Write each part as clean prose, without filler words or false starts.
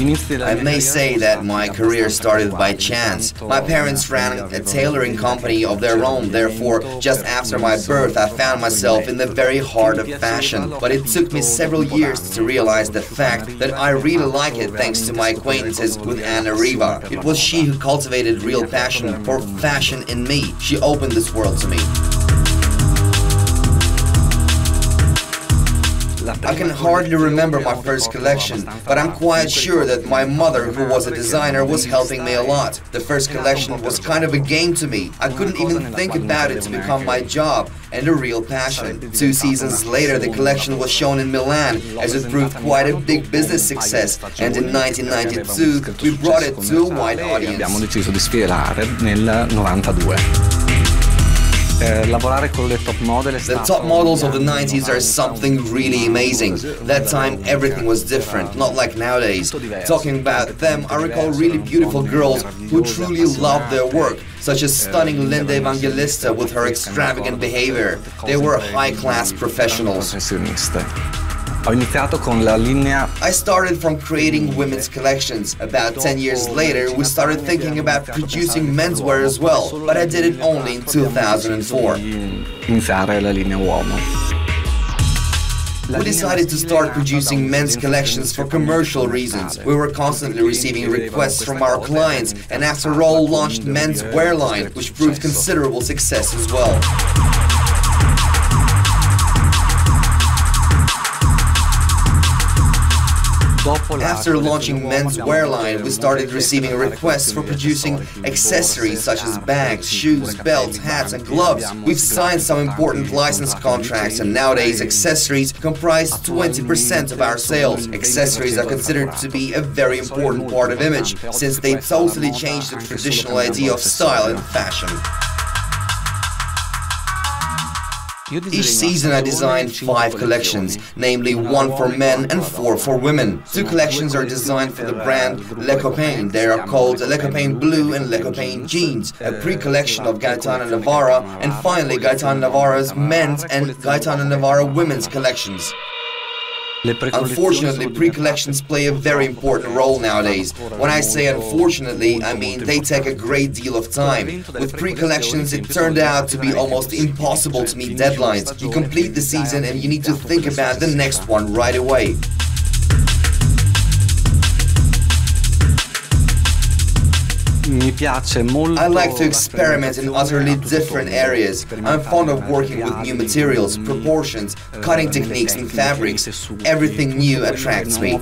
I may say that my career started by chance. My parents ran a tailoring company of their own, therefore, just after my birth, I found myself in the very heart of fashion. But it took me several years to realize the fact that I really like it thanks to my acquaintances with Anna Riva. It was she who cultivated real passion for fashion in me. She opened this world to me. I can hardly remember my first collection, but I'm quite sure that my mother, who was a designer, was helping me a lot. The first collection was kind of a game to me. I couldn't even think about it to become my job and a real passion. 2 seasons later, the collection was shown in Milan, as it proved quite a big business success, and in 1992 we brought it to a wide audience. Abbiamo deciso di sfilare nel 92. The top models of the 90s are something really amazing. That time everything was different, not like nowadays. Talking about them, I recall really beautiful girls who truly loved their work, such as stunning Linda Evangelista with her extravagant behavior. They were high-class professionals. I started from creating women's collections. About 10 years later, we started thinking about producing menswear as well, but I did it only in 2004. We decided to start producing men's collections for commercial reasons. We were constantly receiving requests from our clients, and after all, launched men's wear line, which proved considerable success as well. After launching men's wear line, we started receiving requests for producing accessories such as bags, shoes, belts, hats and gloves. We've signed some important license contracts, and nowadays accessories comprise 20% of our sales. Accessories are considered to be a very important part of image, since they totally change the traditional idea of style and fashion. Each season I designed 5 collections, namely 1 for men and 4 for women. 2 collections are designed for the brand Les Copains. They are called Les Copains Blue and Les Copains Jeans, a pre-collection of Gaetano Navarra, and finally Gaetano Navarra's men's and Gaetano Navarra women's collections. Unfortunately, pre-collections play a very important role nowadays. When I say unfortunately, I mean they take a great deal of time. With pre-collections, it turned out to be almost impossible to meet deadlines. You complete the season and you need to think about the next one right away. I like to experiment in utterly different areas. I'm fond of working with new materials, proportions, cutting techniques and fabrics. Everything new attracts me.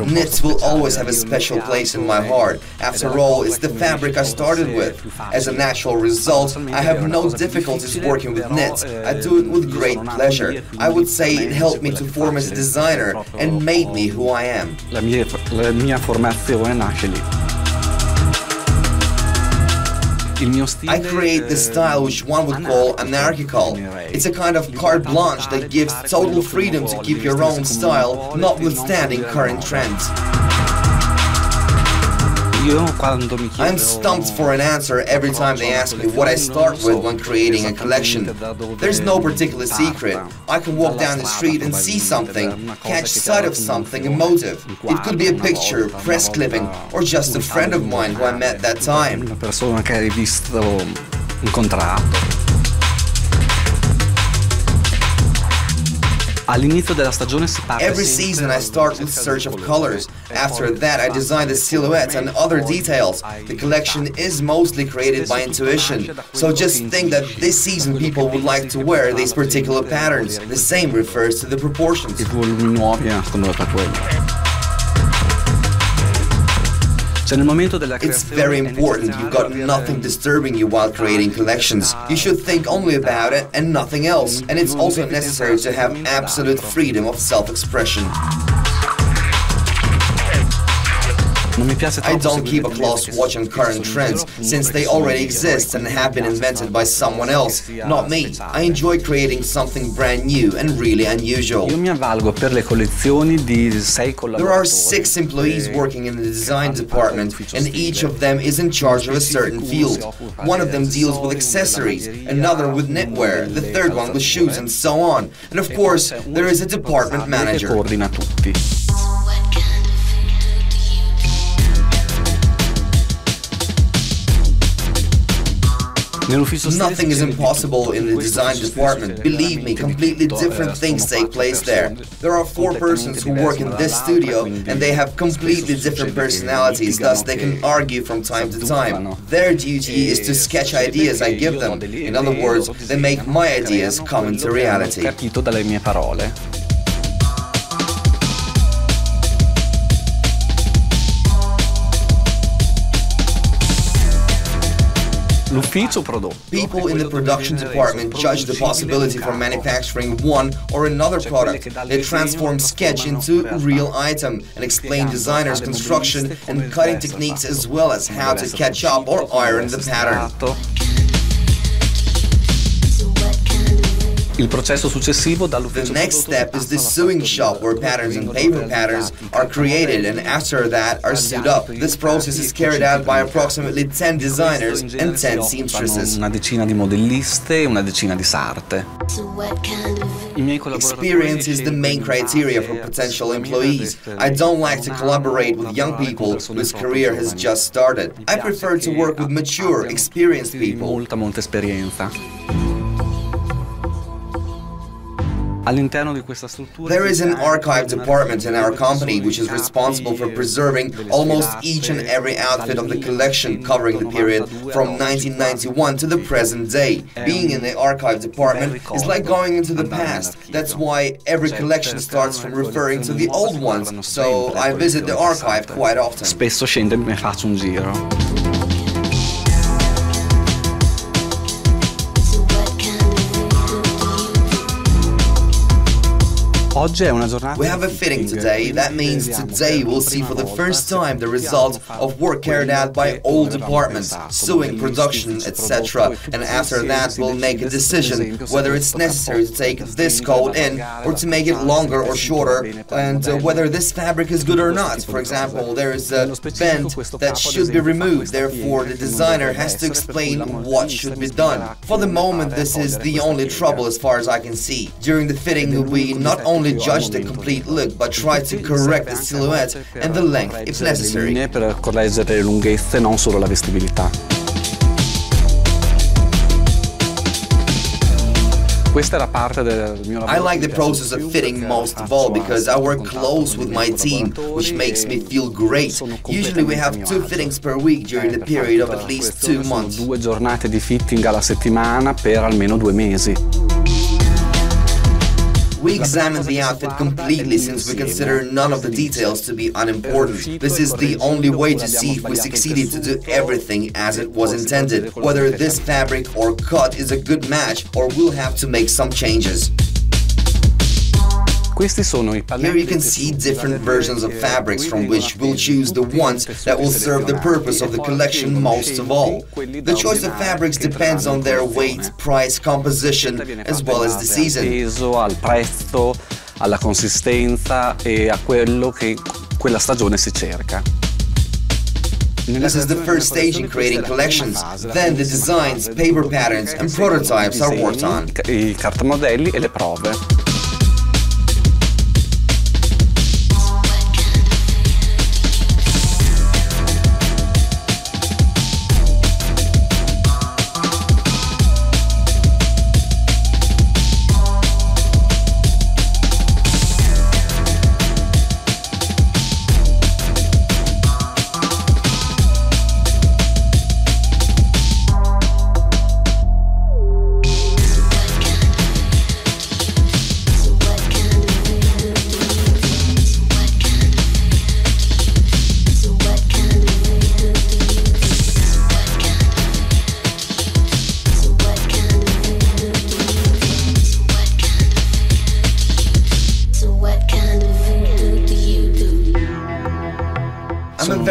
Knits will always have a special place in my heart. After all, it's the fabric I started with. As a natural result, I have no difficulties working with knits. I do it with great pleasure. I would say it helped me to form as a designer and made me who I am. I create the style which one would call anarchical. It's a kind of carte blanche that gives total freedom to keep your own style, notwithstanding current trends. I'm stumped for an answer every time they ask me what I start with when creating a collection. There's no particular secret. I can walk down the street and see something, catch sight of something emotive. It could be a picture, press clipping, or just a friend of mine who I met that time. Every season I start with search of colors. After that I design the silhouettes and other details. The collection is mostly created by intuition. So just think that this season people would like to wear these particular patterns. The same refers to the proportions. It's very important you've got nothing disturbing you while creating collections. You should think only about it and nothing else. And it's also necessary to have absolute freedom of self-expression. I don't keep a close watch on current trends, since they already exist and have been invented by someone else, not me. I enjoy creating something brand new and really unusual. There are 6 employees working in the design department, and each of them is in charge of a certain field. One of them deals with accessories, another with knitwear, the third one with shoes, and so on. And of course, there is a department manager. Nothing is impossible in the design department. Believe me, completely different things take place there. There are 4 persons who work in this studio, and they have completely different personalities, thus they can argue from time to time. Their duty is to sketch ideas I give them. In other words, they make my ideas come into reality. People in the production department judge the possibility for manufacturing one or another product. They transform sketch into real item and explain designers' construction and cutting techniques, as well as how to catch up or iron the pattern. The next step is the sewing shop, where patterns and paper patterns are created and after that are sewed up. This process is carried out by approximately 10 designers and 10 seamstresses. Experience is the main criteria for potential employees. I don't like to collaborate with young people whose career has just started. I prefer to work with mature, experienced people. There is an archive department in our company which is responsible for preserving almost each and every outfit of the collection, covering the period from 1991 to the present day. Being in the archive department is like going into the past. That's why every collection starts from referring to the old ones, so I visit the archive quite often. We have a fitting today. That means today we'll see for the first time the result of work carried out by all departments, sewing, production, etc. And after that we'll make a decision whether it's necessary to take this coat in or to make it longer or shorter, and whether this fabric is good or not. For example, there is a bend that should be removed, therefore the designer has to explain what should be done. For the moment, this is the only trouble as far as I can see. During the fitting, we not only judge the complete look, but try to correct the silhouette and the length if necessary. I like the process of fitting most of all because I work close with my team, which makes me feel great. Usually we have 2 fittings per week during the period of at least 2 months. We examine the outfit completely since we consider none of the details to be unimportant. This is the only way to see if we succeeded to do everything as it was intended, whether this fabric or cut is a good match or we'll have to make some changes. Here you can see different versions of fabrics from which we'll choose the ones that will serve the purpose of the collection most of all. The choice of fabrics depends on their weight, price, composition, as well as the season. Alla consistenza e a quello che quella stagione si cerca. This is the first stage in creating collections. Then the designs, paper patterns and prototypes are worked on. I cartamodelli e le prove.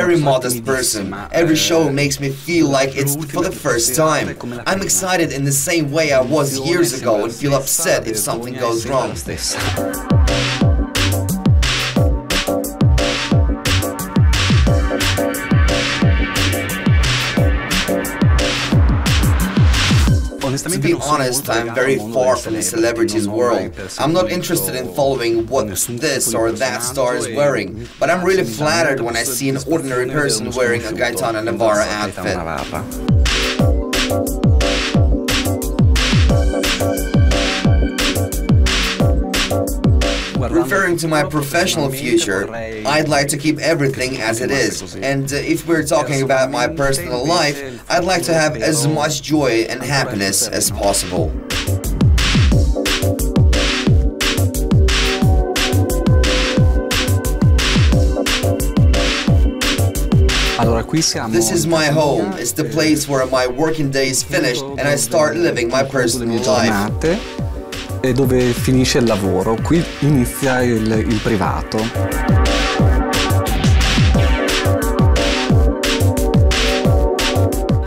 very modest person. Every show makes me feel like it's for the first time. I'm excited in the same way I was years ago and feel upset if something goes wrong. To be honest, I'm very far from the celebrities' world. I'm not interested in following what this or that star is wearing, but I'm really flattered when I see an ordinary person wearing a Gaetano Navarra outfit. Referring to my professional future, I'd like to keep everything as it is. And if we're talking about my personal life, I'd like to have as much joy and happiness as possible. This is my home. It's the place where my working day is finished and I start living my personal life. E dove finisce il lavoro, qui inizia il privato.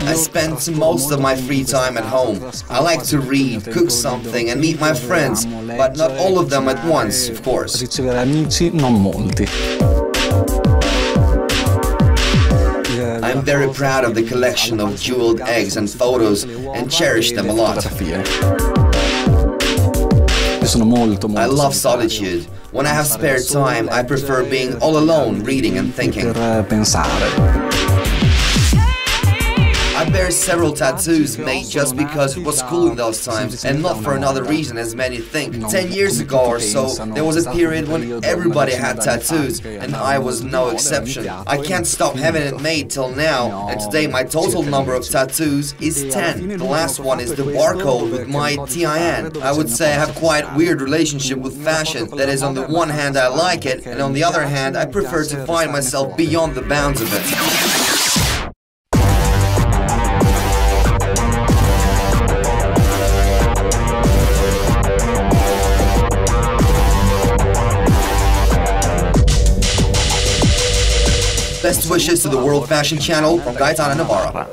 I spend most of my free time at home. I like to read, cook something and meet my friends, but not all of them at once, of course. Ricevere amici, non molti. I'm very proud of the collection of jeweled eggs and photos and cherish them a lot. I love solitude. When I have spare time, I prefer being all alone, reading and thinking. I bear several tattoos made just because it was cool in those times and not for another reason as many think. 10 years ago or so, there was a period when everybody had tattoos and I was no exception. I can't stop having it made till now, and today my total number of tattoos is 10. The last one is the barcode with my TIN. I would say I have quite a weird relationship with fashion. That is, on the one hand I like it, and on the other hand I prefer to find myself beyond the bounds of it. Best wishes to the World Fashion Channel from Gaetano Navarra.